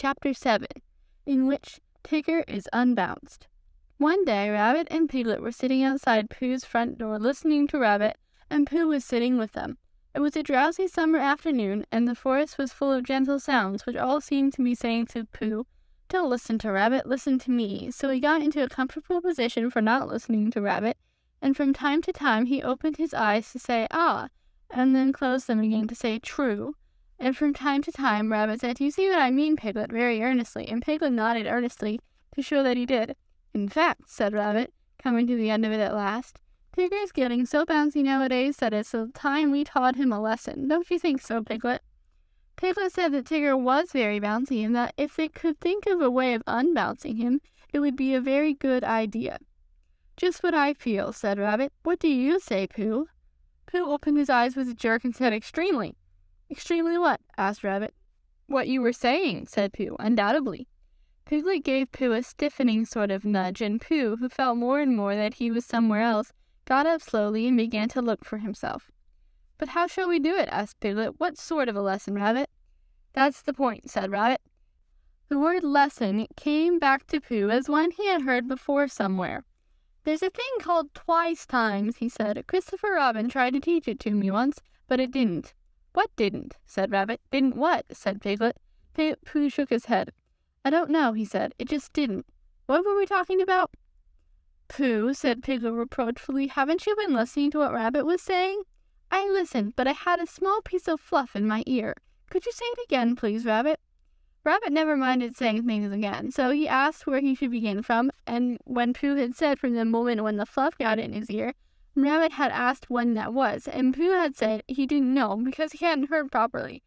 Chapter 7, in Which Tigger Is Unbounced. One day, Rabbit and Piglet were sitting outside Pooh's front door listening to Rabbit, and Pooh was sitting with them. It was a drowsy summer afternoon, and the forest was full of gentle sounds which all seemed to be saying to Pooh, "Don't listen to Rabbit, listen to me." So he got into a comfortable position for not listening to Rabbit, and from time to time he opened his eyes to say, "Ah," and then closed them again to say, "True." And from time to time, Rabbit said, "You see what I mean, Piglet," very earnestly, and Piglet nodded earnestly to show that he did. "In fact," said Rabbit, coming to the end of it at last, "Tigger's getting so bouncy nowadays that it's time we taught him a lesson. Don't you think so, Piglet?" Piglet said that Tigger was very bouncy, and that if they could think of a way of unbouncing him, it would be a very good idea. "Just what I feel," said Rabbit. "What do you say, Pooh?" Pooh opened his eyes with a jerk and said, "Extremely." "Extremely what?" asked Rabbit. "What you were saying," said Pooh, "undoubtedly." Piglet gave Pooh a stiffening sort of nudge, and Pooh, who felt more and more that he was somewhere else, got up slowly and began to look for himself. "But how shall we do it?" asked Piglet. "What sort of a lesson, Rabbit?" "That's the point," said Rabbit. The word lesson came back to Pooh as one he had heard before somewhere. "There's a thing called twice times," he said. "Christopher Robin tried to teach it to me once, but it didn't." "What didn't?" said Rabbit. "Didn't what?" said Piglet. Pooh shook his head. "I don't know," he said. "It just didn't." "What were we talking about?" "Pooh," said Piglet reproachfully, "haven't you been listening to what Rabbit was saying?" "I listened, but I had a small piece of fluff in my ear. Could you say it again, please, Rabbit?" Rabbit never minded saying things again, so he asked where he should begin from, and when Pooh had said from the moment when the fluff got in his ear, Rabbit had asked when that was, and Pooh had said he didn't know because he hadn't heard properly.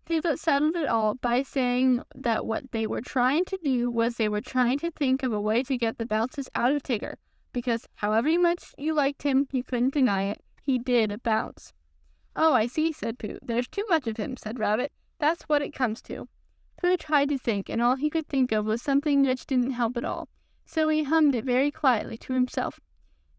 Piglet settled it all by saying that what they were trying to do was they were trying to think of a way to get the bounces out of Tigger, because however much you liked him, you couldn't deny it, he did bounce. "Oh, I see," said Pooh. "There's too much of him," said Rabbit. "That's what it comes to." Pooh tried to think, and all he could think of was something which didn't help at all, so he hummed it very quietly to himself.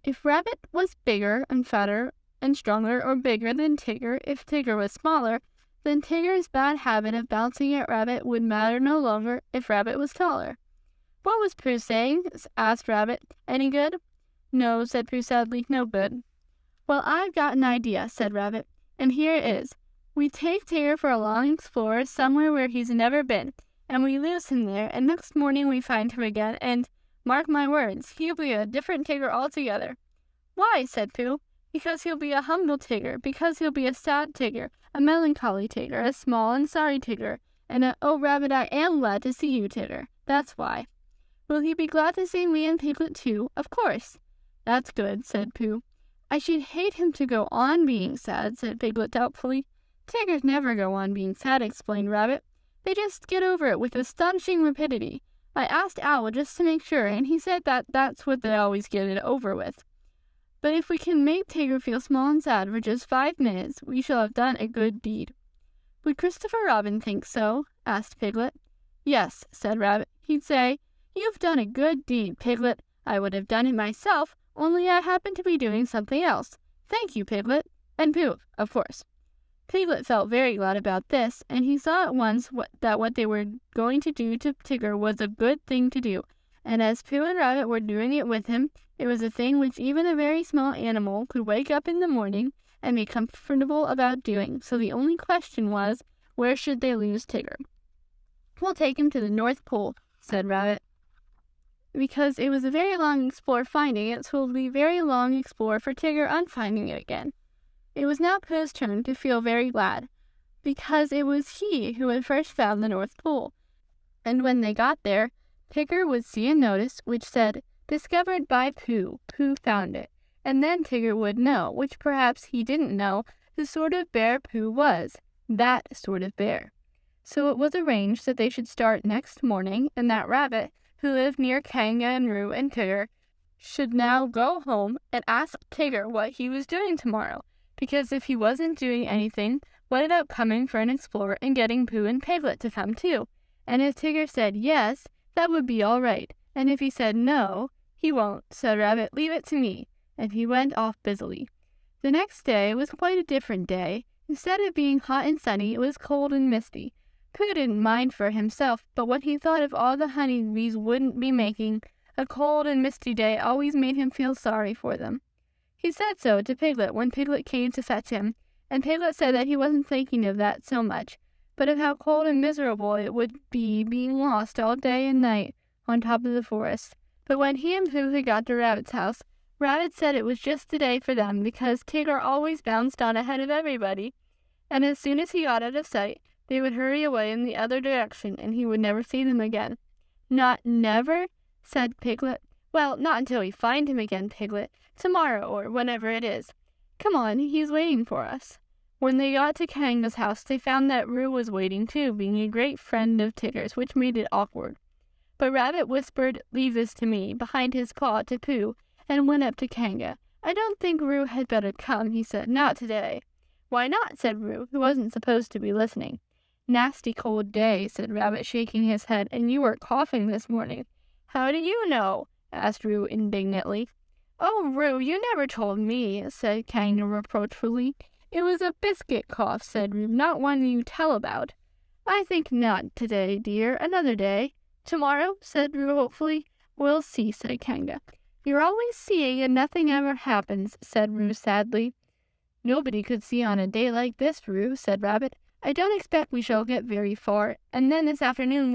"If Rabbit was bigger and fatter and stronger, or bigger than Tigger, if Tigger was smaller, then Tigger's bad habit of bouncing at Rabbit would matter no longer if Rabbit was taller." "What was Pooh saying?" asked Rabbit. "Any good?" "No," said Pooh sadly, "no good." "Well, I've got an idea," said Rabbit, "and here it is. We take Tigger for a long explore somewhere where he's never been, and we lose him there, and next morning we find him again, and, mark my words, he'll be a different Tigger altogether." "Why?" said Pooh. "Because he'll be a humble Tigger, because he'll be a sad Tigger, a melancholy Tigger, a small and sorry Tigger, and a 'Oh, Rabbit, I am glad to see you' Tigger. That's why." "Will he be glad to see me and Piglet too?" "Of course." "That's good," said Pooh. "I should hate him to go on being sad," said Piglet doubtfully. "Tigers never go on being sad," explained Rabbit. "They just get over it with astonishing rapidity. I asked Owl just to make sure, and he said that that's what they always get it over with. But if we can make Tigger feel small and sad for just 5 minutes, we shall have done a good deed." "Would Christopher Robin think so?" asked Piglet. "Yes," said Rabbit. "He'd say, 'You've done a good deed, Piglet. I would have done it myself, only I happened to be doing something else. Thank you, Piglet.' And Pooh, of course." Piglet felt very glad about this, and he saw at once that what they were going to do to Tigger was a good thing to do, and as Pooh and Rabbit were doing it with him, it was a thing which even a very small animal could wake up in the morning and be comfortable about doing, so the only question was, where should they lose Tigger? "We'll take him to the North Pole," said Rabbit, "because it was a very long explore finding it, so it will be a very long explore for Tigger unfinding it again." It was now Pooh's turn to feel very glad, because it was he who had first found the North Pole, and when they got there, Tigger would see a notice which said, "Discovered by Pooh. Pooh found it," and then Tigger would know, which perhaps he didn't know, the sort of bear Pooh was, that sort of bear. So it was arranged that they should start next morning, and that Rabbit, who lived near Kangaroo and Tigger, should now go home and ask Tigger what he was doing tomorrow, because if he wasn't doing anything, what ended up coming for an explorer and getting Pooh and Piglet to come too. And if Tigger said yes, that would be all right, and if he said no, "He won't," said Rabbit. "Leave it to me," and he went off busily. The next day was quite a different day. Instead of being hot and sunny, it was cold and misty. Pooh didn't mind for himself, but when he thought of all the honeybees wouldn't be making, a cold and misty day always made him feel sorry for them. He said so to Piglet when Piglet came to fetch him, and Piglet said that he wasn't thinking of that so much, but of how cold and miserable it would be being lost all day and night on top of the forest. But when he and Pooh had got to Rabbit's house, Rabbit said it was just the day for them because Tigger always bounced on ahead of everybody, and as soon as he got out of sight, they would hurry away in the other direction, and he would never see them again. "Not never?" said Piglet. "Well, not until we find him again, Piglet. Tomorrow, or whenever it is. Come on, he's waiting for us." When they got to Kanga's house, they found that Roo was waiting too, being a great friend of Tigger's, which made it awkward. But Rabbit whispered, "Leave this to me," behind his paw to Pooh, and went up to Kanga. "I don't think Roo had better come," he said. "Not today." "Why not?" said Roo, who wasn't supposed to be listening. "Nasty cold day," said Rabbit, shaking his head, "and you were coughing this morning." "How do you know?" asked Roo indignantly. "Oh, Roo, you never told me," said Kanga reproachfully. "It was a biscuit cough," said Roo, "not one you tell about." "I think not today, dear. Another day." "Tomorrow?" said Roo hopefully. "We'll see," said Kanga. "You're always seeing and nothing ever happens," said Roo sadly. "Nobody could see on a day like this, Roo," said Rabbit. "I don't expect we shall get very far, and then this afternoon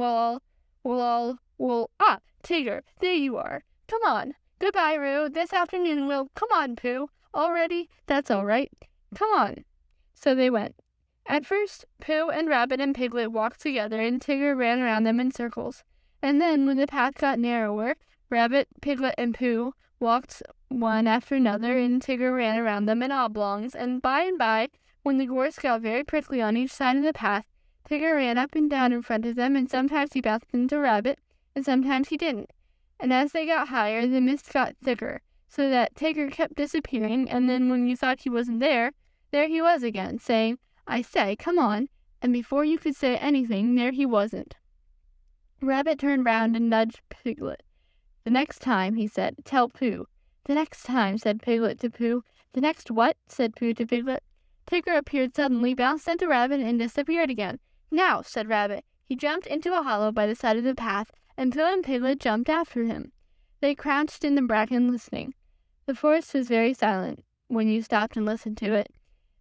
Tigger, there you are. Come on. Goodbye, Roo. This afternoon come on, Pooh. All ready? That's all right. Come on." So they went. At first, Pooh and Rabbit and Piglet walked together, and Tigger ran around them in circles. And then, when the path got narrower, Rabbit, Piglet, and Pooh walked one after another, and Tigger ran around them in oblongs, and by, when the gorse got very prickly on each side of the path, Tigger ran up and down in front of them, and sometimes he bounced into Rabbit, and sometimes he didn't. And as they got higher, the mist got thicker, so that Tigger kept disappearing, and then when you thought he wasn't there he was again, saying, "I say, come on," and before you could say anything, there he wasn't. Rabbit turned round and nudged Piglet. "The next time," he said, "tell Pooh." "The next time," said Piglet to Pooh. "The next what?" said Pooh to Piglet. Tigger appeared suddenly, bounced into Rabbit, and disappeared again. "Now," said Rabbit. He jumped into a hollow by the side of the path, and Pooh and Piglet jumped after him. They crouched in the bracken listening. The forest was very silent when you stopped and listened to it.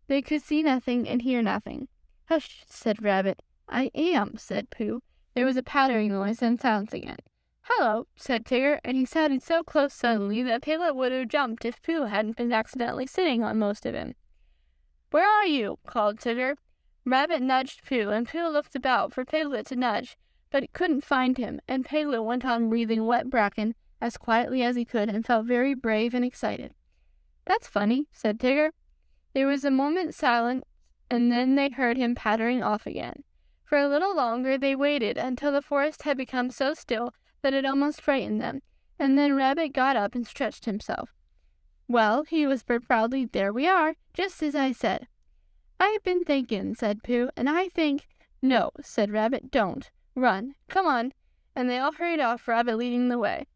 They could see nothing and hear nothing. "Hush," said Rabbit. "I am," said Pooh. There was a pattering noise and silence again. "Hello," said Tigger, and he sounded so close suddenly that Piglet would have jumped if Pooh hadn't been accidentally sitting on most of him. "Where are you?" called Tigger. Rabbit nudged Pooh, and Pooh looked about for Piglet to nudge, but he couldn't find him, and Piglet went on breathing wet bracken as quietly as he could and felt very brave and excited. "That's funny," said Tigger. There was a moment's silence, and then they heard him pattering off again. For a little longer they waited until the forest had become so still that it almost frightened them, and then Rabbit got up and stretched himself. "Well," he whispered proudly, "there we are, just as I said." "I've been thinking," said Pooh, "and I think—" "No," said Rabbit, "don't. Run. Come on." And they all hurried off, Rabbit leading the way.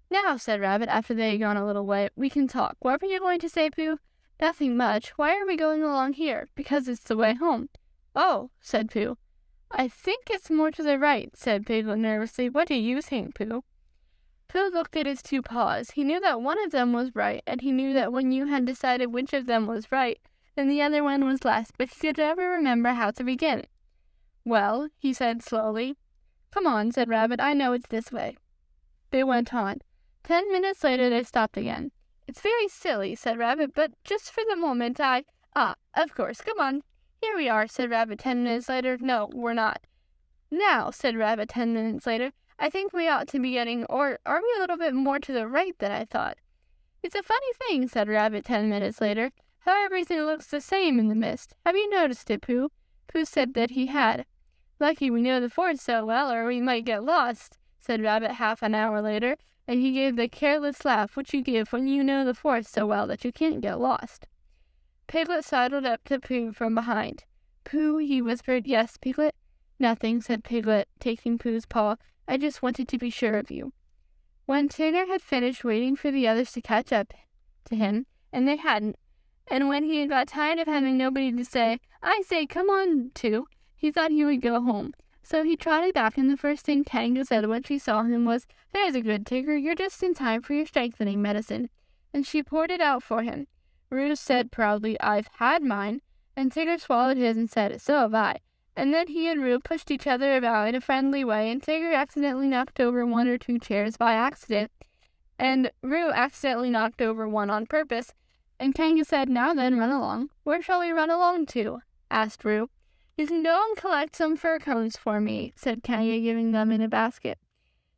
"Now," said Rabbit, after they had gone a little way, "we can talk. What were you going to say, Pooh?" "Nothing much. Why are we going along here?" "Because it's the way home." "Oh," said Pooh. "I think it's more to the right," said Piglet nervously. "What do you think, Pooh?" Pooh looked at his two paws. He knew that one of them was right, and he knew that when you had decided which of them was right, then the other one was left, but he could never remember how to begin. "Well," he said slowly. "Come on," said Rabbit. "I know it's this way." They went on. 10 minutes later they stopped again. "It's very silly," said Rabbit, "but just for the moment of course, come on." "Here we are," said Rabbit 10 minutes later. "No, we're not." "Now," said Rabbit 10 minutes later, "I think we ought to be getting, or are we a little bit more to the right than I thought?" "It's a funny thing," said Rabbit 10 minutes later, "how everything looks the same in the mist. Have you noticed it, Pooh?" Pooh said that he had. "Lucky we know the forest so well, or we might get lost," said Rabbit half an hour later, and he gave the careless laugh which you give when you know the forest so well that you can't get lost. Piglet sidled up to Pooh from behind. "Pooh," he whispered. "Yes, Piglet?" "Nothing," said Piglet, taking Pooh's paw. "I just wanted to be sure of you." When Tigger had finished waiting for the others to catch up to him, and they hadn't, and when he had got tired of having nobody to say, "I say, come on," to, he thought he would go home. So he trotted back, and the first thing Kanga said when she saw him was, "There's a good Tigger, you're just in time for your strengthening medicine." And she poured it out for him. Roo said proudly, "I've had mine," and Tigger swallowed his and said, "So have I." And then he and Roo pushed each other about in a friendly way, and Tigger accidentally knocked over 1 or 2 chairs by accident, and Roo accidentally knocked over one on purpose, and Kanga said, "Now then, run along." "Where shall we run along to?" asked Roo. "You can go and collect some fir cones for me," said Kanga, giving them in a basket.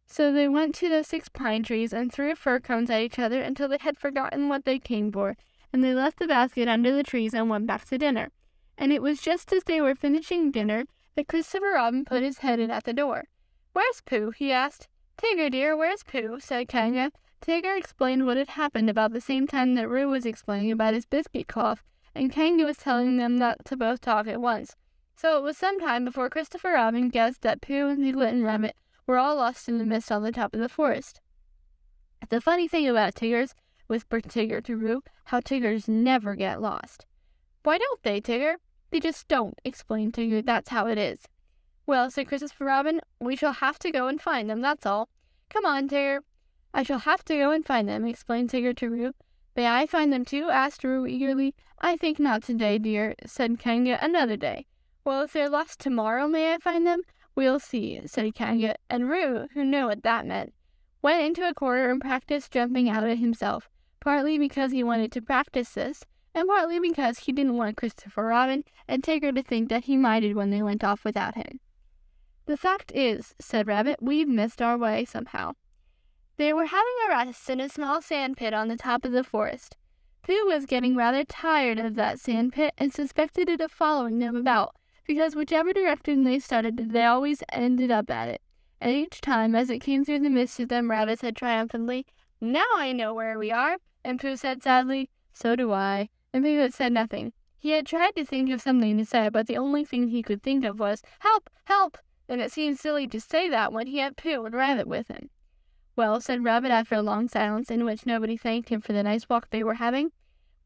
So they went to the 6 pine trees and threw fir cones at each other until they had forgotten what they came for, and they left the basket under the trees and went back to dinner. And it was just as they were finishing dinner that Christopher Robin put his head in at the door. "Where's Pooh?" he asked. "Tigger, dear, where's Pooh?" said Kanga. Tigger explained what had happened about the same time that Roo was explaining about his biscuit cloth, and Kanga was telling them not to both talk at once. So it was some time before Christopher Robin guessed that Pooh and Piglet and Rabbit were all lost in the mist on the top of the forest. "The funny thing about Tiggers," whispered Tigger to Roo, "how Tiggers never get lost." "Why don't they, Tigger?" "They just don't," explained Tigger. "That's how it is." "Well," said Christopher Robin, "we shall have to go and find them, that's all. Come on, Tigger." "I shall have to go and find them," explained Tigger to Roo. "May I find them too?" asked Roo eagerly. "I think not today, dear," said Kanga. "Another day." "Well, if they're lost tomorrow, may I find them?" "We'll see," said Kanga, and Roo, who knew what that meant, went into a corner and practiced jumping out at himself, partly because he wanted to practice this, and partly because he didn't want Christopher Robin and Tigger to think that he minded when they went off without him. "The fact is," said Rabbit, "we've missed our way somehow." They were having a rest in a small sand pit on the top of the forest. Pooh was getting rather tired of that sand pit and suspected it of following them about, because whichever direction they started, they always ended up at it. And each time, as it came through the mist to them, Rabbit said triumphantly, "Now I know where we are." And Pooh said sadly, "So do I." And Piglet said nothing. He had tried to think of something to say, but the only thing he could think of was, "Help! Help!" And it seemed silly to say that when he had Pooh and Rabbit with him. "Well," said Rabbit after a long silence in which nobody thanked him for the nice walk they were having,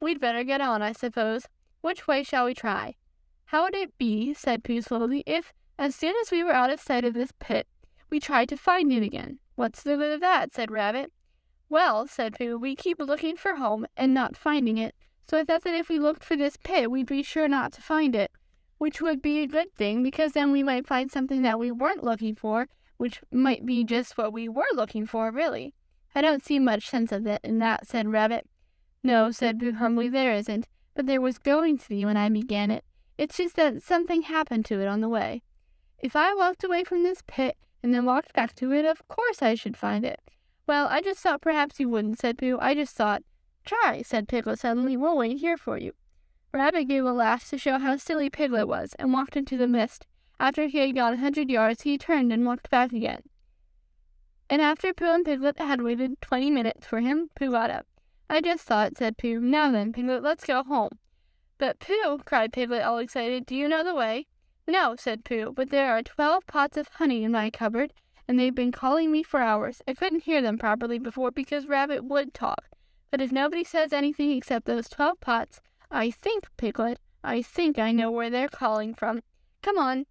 "we'd better get on, I suppose. Which way shall we try?" "How would it be," said Pooh slowly, "if, as soon as we were out of sight of this pit, we tried to find it again?" "What's the good of that?" said Rabbit. "Well," said Pooh, "we keep looking for home and not finding it, so I thought that if we looked for this pit, we'd be sure not to find it, which would be a good thing, because then we might find something that we weren't looking for, which might be just what we were looking for, really." "I don't see much sense of it in that," said Rabbit. "No," said Pooh humbly, "there isn't, but there was going to be when I began it. It's just that something happened to it on the way. If I walked away from this pit and then walked back to it, of course I should find it." "Well, I just thought perhaps you wouldn't," said Pooh. "I just thought—" "Try," said Piglet suddenly. "We'll wait here for you." Rabbit gave a laugh to show how silly Piglet was, and walked into the mist. After he had gone 100 yards, he turned and walked back again. And after Pooh and Piglet had waited 20 minutes for him, Pooh got up. "I just thought," said Pooh. "Now then, Piglet, let's go home." "But Pooh," cried Piglet, all excited, "do you know the way?" "No," said Pooh, "but there are 12 pots of honey in my cupboard, and they've been calling me for hours. I couldn't hear them properly before because Rabbit would talk. But if nobody says anything except those 12 pots, I think, Piglet, I think I know where they're calling from. Come on."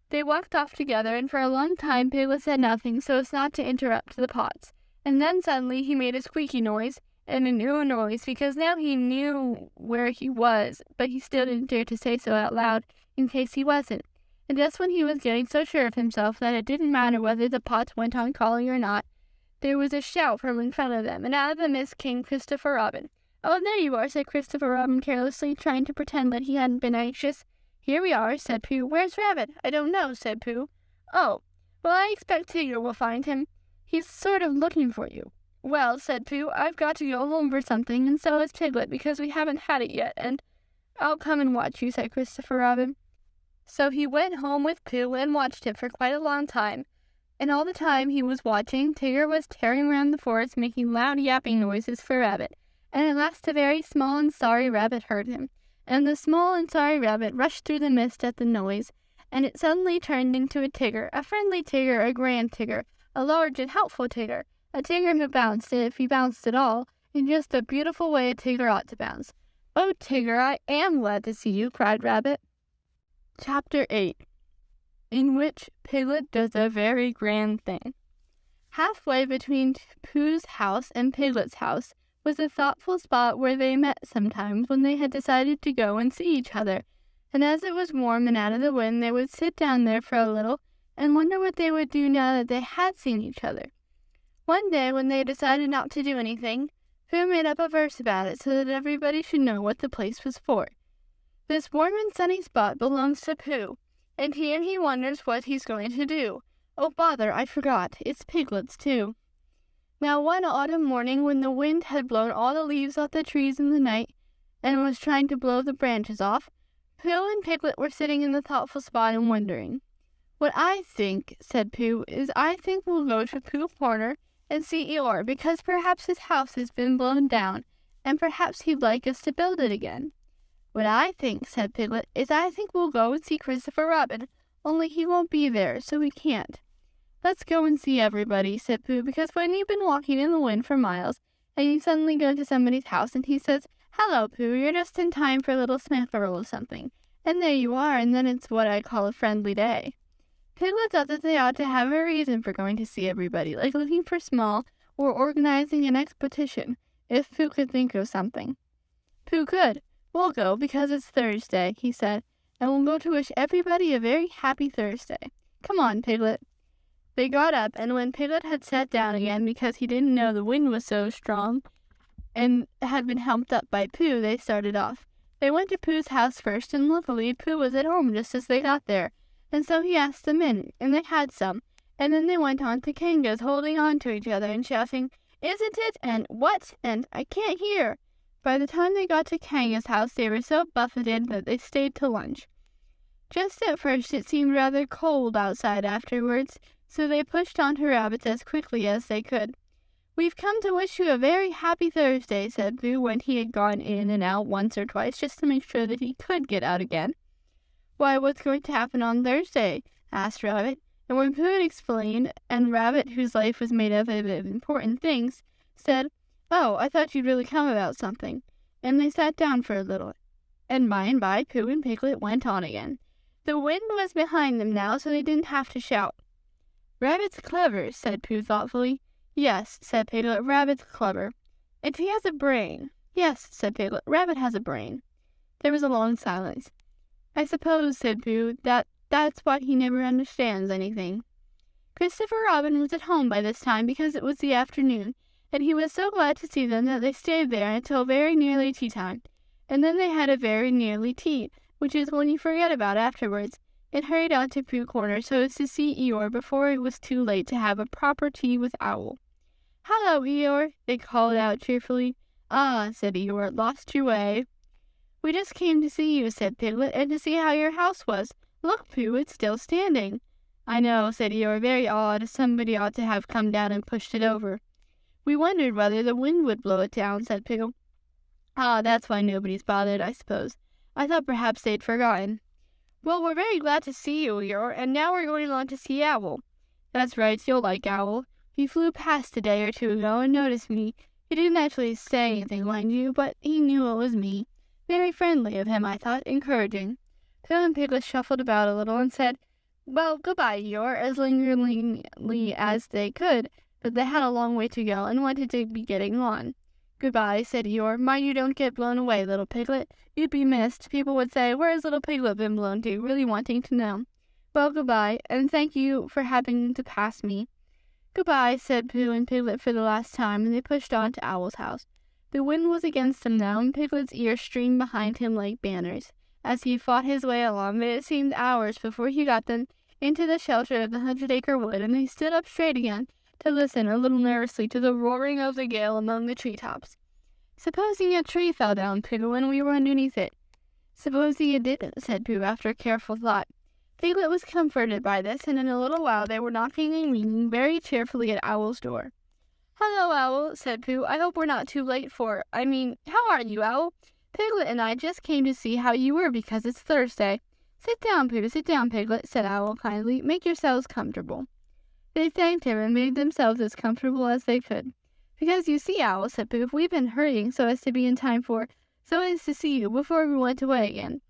They walked off together, and for a long time Piglet said nothing so as not to interrupt the pots. And then suddenly he made a squeaky noise, and a new noise, because now he knew where he was, but he still didn't dare to say so out loud, in case he wasn't. And just when he was getting so sure of himself that it didn't matter whether the pots went on calling or not, there was a shout from in front of them, and out of the mist came Christopher Robin. "Oh, there you are," said Christopher Robin carelessly, trying to pretend that he hadn't been anxious. "Here we are," said Pooh. "Where's Rabbit?" "I don't know," said Pooh. "Oh, well, I expect Tigger will find him. He's sort of looking for you." "Well," said Pooh, "I've got to go home for something, and so has Piglet, because we haven't had it yet, and—" "I'll come and watch you," said Christopher Robin. So he went home with Pooh and watched him for quite a long time. And all the time he was watching, Tigger was tearing around the forest, making loud yapping noises for Rabbit. And at last a very small and sorry Rabbit heard him. And the small and sorry Rabbit rushed through the mist at the noise, and it suddenly turned into a Tigger, a friendly Tigger, a grand Tigger, a large and helpful Tigger, a Tigger who bounced, if he bounced at all, in just the beautiful way a Tigger ought to bounce. "Oh, Tigger, I am glad to see you," cried Rabbit. Chapter 8. in which Piglet does a very grand thing. Halfway between Pooh's house and Piglet's house was a thoughtful spot where they met sometimes when they had decided to go and see each other, and as it was warm and out of the wind, they would sit down there for a little and wonder what they would do now that they had seen each other. One day, when they decided not to do anything, Pooh made up a verse about it so that everybody should know what the place was for. This warm and sunny spot belongs to Pooh, and here he wonders what he's going to do. Oh, bother, I forgot. It's Piglet's, too. Now, one autumn morning, when the wind had blown all the leaves off the trees in the night and was trying to blow the branches off, Pooh and Piglet were sitting in the thoughtful spot and wondering. What I think, said Pooh, is I think we'll go to Pooh Corner and see Eeyore, because perhaps his house has been blown down, and perhaps he'd like us to build it again. What I think, said Piglet, is I think we'll go and see Christopher Robin, only he won't be there, so we can't. Let's go and see everybody, said Pooh, because when you've been walking in the wind for miles, and you suddenly go to somebody's house, and he says, Hello, Pooh, you're just in time for a little smackerel or something. And there you are, and then it's what I call a friendly day. Piglet thought that they ought to have a reason for going to see everybody, like looking for Small, or organizing an expedition, if Pooh could think of something. Pooh could. We'll go, because it's Thursday, he said, and we'll go to wish everybody a very happy Thursday. Come on, Piglet. They got up, and when Piglet had sat down again because he didn't know the wind was so strong and had been helped up by Pooh, they started off. They went to Pooh's house first, and luckily Pooh was at home just as they got there, and so he asked them in, and they had some, and then they went on to Kanga's, holding on to each other and shouting, Isn't it? And what? And I can't hear. By the time they got to Kanga's house, they were so buffeted that they stayed to lunch. Just at first it seemed rather cold outside afterwards, so they pushed on to Rabbit's as quickly as they could. We've come to wish you a very happy Thursday, said Pooh when he had gone in and out once or twice just to make sure that he could get out again. Why, what's going to happen on Thursday? Asked Rabbit, and when Pooh had explained, and Rabbit, whose life was made up of important things, said, Oh, I thought you'd really come about something, and they sat down for a little, and by, Pooh and Piglet went on again. The wind was behind them now, so they didn't have to shout. Rabbit's clever, said Pooh thoughtfully. Yes, said Piglet, Rabbit's clever. And he has a brain. Yes, said Piglet, Rabbit has a brain. There was a long silence. I suppose, said Pooh, that's why he never understands anything. Christopher Robin was at home by this time because it was the afternoon, and he was so glad to see them that they stayed there until very nearly tea time, and then they had a very nearly tea, which is when you forget about afterwards, and hurried out to Pooh Corner so as to see Eeyore before it was too late to have a proper tea with Owl. Hello, Eeyore, they called out cheerfully. Ah, said Eeyore, lost your way. We just came to see you, said Piglet, and to see how your house was. Look, Pooh, it's still standing. I know, said Eeyore, very odd. Somebody ought to have come down and pushed it over. We wondered whether the wind would blow it down, said Pooh. Ah, that's why nobody's bothered, I suppose. I thought perhaps they'd forgotten. Well, we're very glad to see you, Eeyore, and now we're going on to see Owl. That's right, you'll like Owl. He flew past a day or two ago and noticed me. He didn't actually say anything, mind you, but he knew it was me. Very friendly of him, I thought, encouraging. Pooh and Piglet shuffled about a little and said, Well, goodbye, Eeyore, as lingeringly as they could, but they had a long way to go and wanted to be getting on. Goodbye, said Eeyore. Mind you don't get blown away, little Piglet. You'd be missed. People would say, Where's little Piglet been blown to? Really wanting to know. Well, goodbye, and thank you for having to pass me. Goodbye, said Pooh and Piglet for the last time, and they pushed on to Owl's house. The wind was against them now, and Piglet's ears streamed behind him like banners, as he fought his way along, but it seemed hours before he got them into the shelter of the 100-acre wood, and they stood up straight again to listen a little nervously to the roaring of the gale among the treetops. Supposing a tree fell down, Pooh, when we were underneath it. Supposing it didn't, said Pooh after careful thought. Piglet was comforted by this, and in a little while they were knocking and ringing very cheerfully at Owl's door. Hello, Owl, said Pooh. I hope we're not too late how are you, Owl? Piglet and I just came to see how you were because it's Thursday. Sit down, Pooh, sit down, Piglet, said Owl kindly. Make yourselves comfortable. They thanked him and made themselves as comfortable as they could. Because you see, Owl, said Pooh, we've been hurrying so as to be in time so as to see you before we went away again.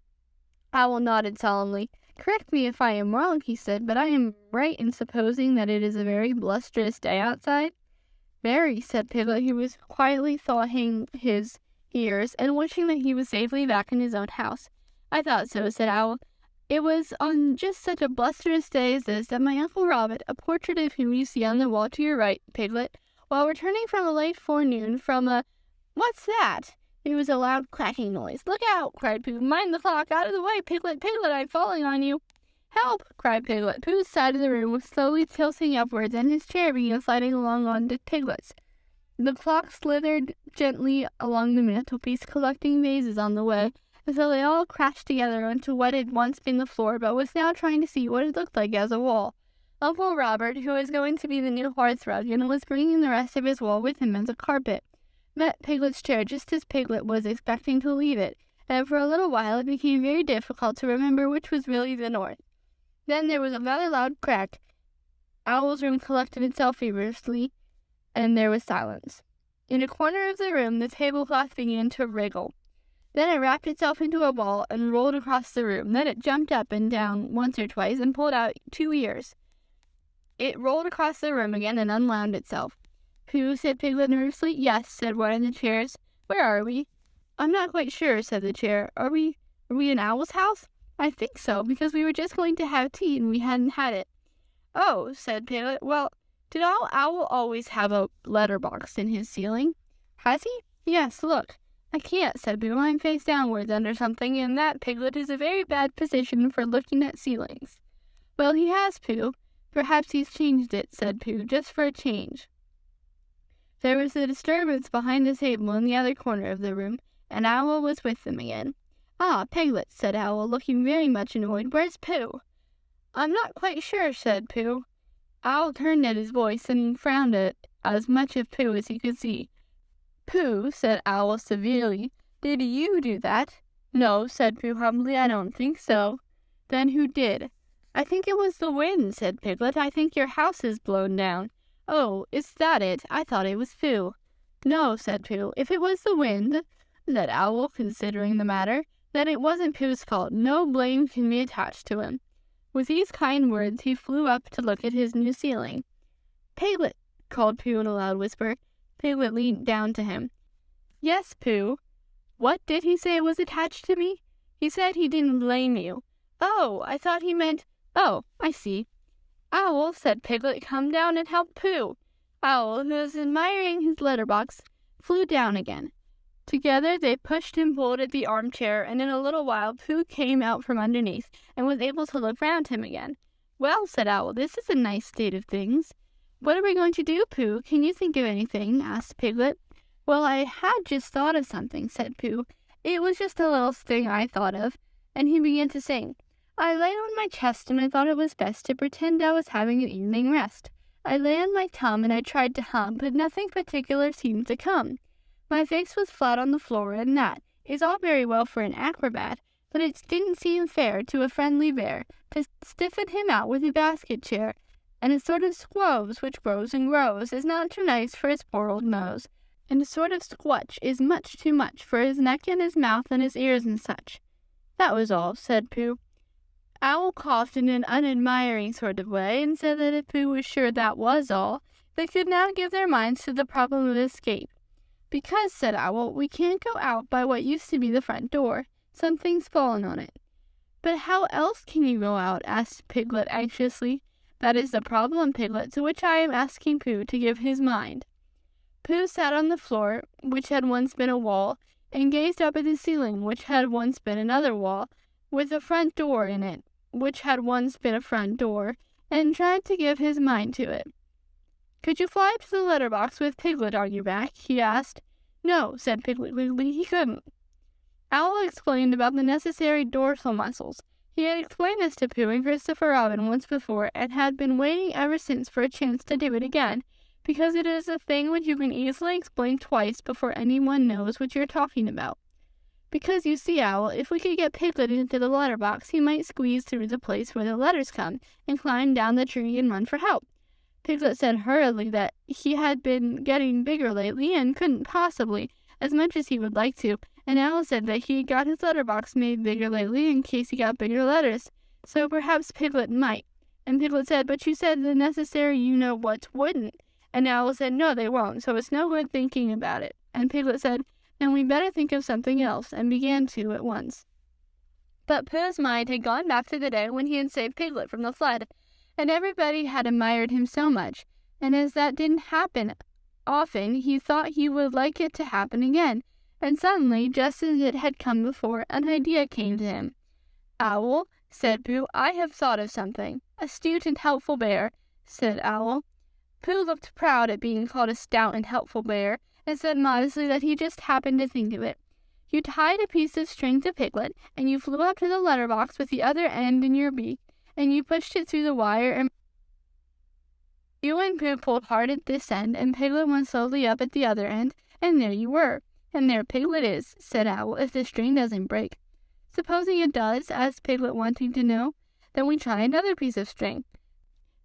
Owl nodded solemnly. "Correct me if I am wrong," he said, "but I am right in supposing that it is a very blusterous day outside." "Very," said Piglet, who was quietly thawing his ears and wishing that he was safely back in his own house. "I thought so," said Owl. "It was on just such a blusterous day as this that my Uncle Robert, a portrait of whom you see on the wall to your right, Piglet, while returning from a late forenoon from a— What's that?" There was a loud clacking noise. "Look out!" cried Pooh. "Mind the clock! Out of the way, Piglet! Piglet, I'm falling on you!" "Help!" cried Piglet. Pooh's side of the room was slowly tilting upwards, and his chair began sliding along onto Piglet's. The clock slithered gently along the mantelpiece, collecting vases on the way, until they all crashed together onto what had once been the floor, but was now trying to see what it looked like as a wall. Uncle Robert, who was going to be the new hearthrug, and was bringing the rest of his wall with him as a carpet, met Piglet's chair just as Piglet was expecting to leave it, and for a little while it became very difficult to remember which was really the north. Then there was a rather loud crack. Owl's room collected itself feverishly, and there was silence. In a corner of the room, the tablecloth began to wriggle. Then it wrapped itself into a ball and rolled across the room. Then it jumped up and down once or twice and pulled out 2 ears. It rolled across the room again and unwound itself. "Pooh," said Piglet nervously. "Yes," said one of the chairs. "Where are we?" "I'm not quite sure," said the chair. Are we in Owl's house?" "I think so, because we were just going to have tea and we hadn't had it." "Oh," said Piglet. "Well, did Owl always have a letterbox in his ceiling?" "Has he?" "Yes, look." "I can't," said Pooh. "I'm face downwards under something, and that, Piglet, is a very bad position for looking at ceilings." "Well, he has, Pooh. Perhaps he's changed it," said Pooh, "just for a change." There was a disturbance behind the table in the other corner of the room, and Owl was with them again. "Ah, Piglet," said Owl, looking very much annoyed, "where's Pooh?" "I'm not quite sure," said Pooh. Owl turned at his voice and frowned at as much of Pooh as he could see. "Pooh," said Owl severely, "did you do that?" "No," said Pooh humbly, "I don't think so." "Then who did?" "I think it was the wind," said Piglet. "I think your house is blown down." "Oh, is that it? I thought it was Pooh." "No," said Pooh. "If it was the wind," said Owl, considering the matter, "then it wasn't Pooh's fault. No blame can be attached to him." With these kind words, he flew up to look at his new ceiling. "Piglet," called Pooh in a loud whisper. Piglet leaned down to him. "Yes, Pooh." "What did he say was attached to me?" "He said he didn't blame you." "Oh, I thought he meant— Oh, I see." "Owl," said Piglet, "come down and help Pooh." Owl, who was admiring his letterbox, flew down again. Together they pushed and pulled at the armchair, and in a little while Pooh came out from underneath and was able to look round him again. "Well," said Owl, "this is a nice state of things." "What are we going to do, Pooh? Can you think of anything?" asked Piglet. "Well, I had just thought of something," said Pooh. "It was just a little thing I thought of." And he began to sing. "I lay on my chest and I thought it was best to pretend I was having an evening rest. I lay on my tum and I tried to hum, but nothing particular seemed to come. My face was flat on the floor, and that is all very well for an acrobat, but it didn't seem fair to a friendly bear to stiffen him out with a basket chair, and a sort of squoze which grows and grows is not too nice for his poor old nose, and a sort of squutch is much too much for his neck and his mouth and his ears and such." "That was all," said Pooh. Owl coughed in an unadmiring sort of way, and said that if Pooh was sure that was all, they could now give their minds to the problem of escape. "Because," said Owl, "we can't go out by what used to be the front door. Something's fallen on it." "But how else can you go out?" asked Piglet anxiously. "That is the problem, Piglet, to which I am asking Pooh to give his mind." Pooh sat on the floor, which had once been a wall, and gazed up at the ceiling, which had once been another wall, with a front door in it, which had once been a front door, and tried to give his mind to it. "Could you fly up to the letter-box with Piglet on your back?" he asked. "No," said Piglet quickly, "he couldn't." Owl explained about the necessary dorsal muscles. He had explained this to Pooh and Christopher Robin once before, and had been waiting ever since for a chance to do it again, because it is a thing which you can easily explain twice before anyone knows what you're talking about. "Because, you see, Owl, if we could get Piglet into the letter-box, he might squeeze through the place where the letters come, and climb down the tree and run for help." Piglet said hurriedly that he had been getting bigger lately, and couldn't possibly, as much as he would like to, and Owl said that he got his letterbox made bigger lately in case he got bigger letters, so perhaps Piglet might. And Piglet said, "But you said the necessary you-know-what wouldn't." And Owl said, "No, they won't, so it's no good thinking about it." And Piglet said, "Then we better think of something else," and began to at once. But Pooh's mind had gone back to the day when he had saved Piglet from the flood, and everybody had admired him so much, and as that didn't happen often, he thought he would like it to happen again, and suddenly, just as it had come before, an idea came to him. "Owl," said Pooh, "I have thought of something." "Astute and helpful bear," said Owl. Pooh looked proud at being called a stout and helpful bear, and said modestly that he just happened to think of it. "You tied a piece of string to Piglet, and you flew up to the letterbox with the other end in your beak, and you pushed it through the wire, and you and Pooh pulled hard at this end, and Piglet went slowly up at the other end, and there you were." "And there Piglet is," said Owl, "if the string doesn't break." "Supposing it does?" asked Piglet, wanting to know. "Then we try another piece of string."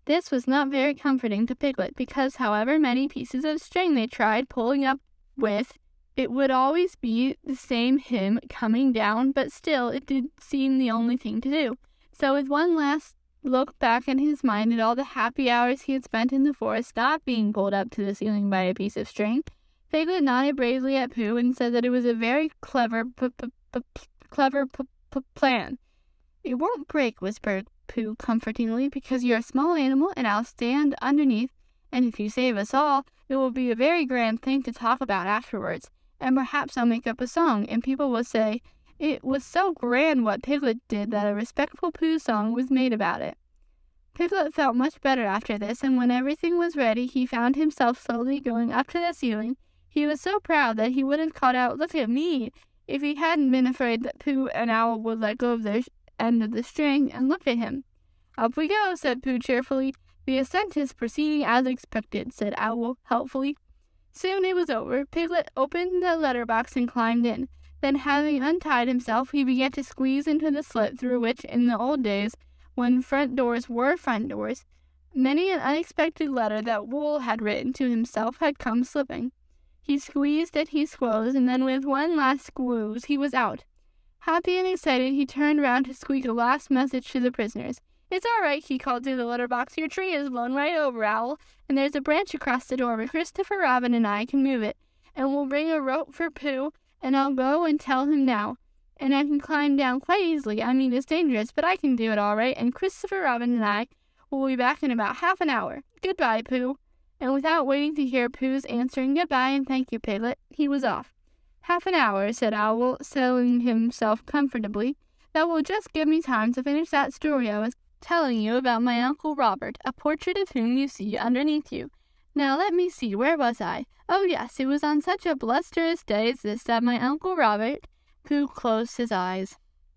This was not very comforting to Piglet, because however many pieces of string they tried pulling up with, it would always be the same hymn coming down, but still it did seem the only thing to do. So with one last look back in his mind at all the happy hours he had spent in the forest not being pulled up to the ceiling by a piece of string, Piglet nodded bravely at Pooh and said that it was a very clever plan. "It won't break," whispered Pooh comfortingly, "because you're a small animal and I'll stand underneath, and if you save us all, it will be a very grand thing to talk about afterwards, and perhaps I'll make up a song, and people will say it was so grand what Piglet did that a respectful Pooh song was made about it." Piglet felt much better after this, and when everything was ready, he found himself slowly going up to the ceiling. He was so proud that he would have called out, "Look at me," if he hadn't been afraid that Pooh and Owl would let go of their end of the string and look at him. "Up we go," said Pooh cheerfully. "The ascent is proceeding as expected," said Owl helpfully. Soon it was over. Piglet opened the letterbox and climbed in. Then, having untied himself, he began to squeeze into the slit through which, in the old days, when front doors were front doors, many an unexpected letter that Wool had written to himself had come slipping. He squeezed and he squoze, and then with one last squooze he was out. Happy and excited, he turned round to squeak a last message to the prisoners. "It's all right," he called through the letterbox. "Your tree is blown right over, Owl, and there's a branch across the door where Christopher Robin and I can move it, and we'll bring a rope for Pooh, and I'll go and tell him now. And I can climb down quite easily. I mean, it's dangerous, but I can do it all right, and Christopher Robin and I will be back in about half an hour. Goodbye, Pooh." And without waiting to hear Pooh's answering goodbye and thank you, Piglet, he was off. "Half an hour," said Owl, settling himself comfortably. "That will just give me time to finish that story I was telling you about my Uncle Robert, a portrait of whom you see underneath you. Now let me see, where was I? Oh yes, it was on such a blusterous day as this that my Uncle Robert," Pooh closed his eyes.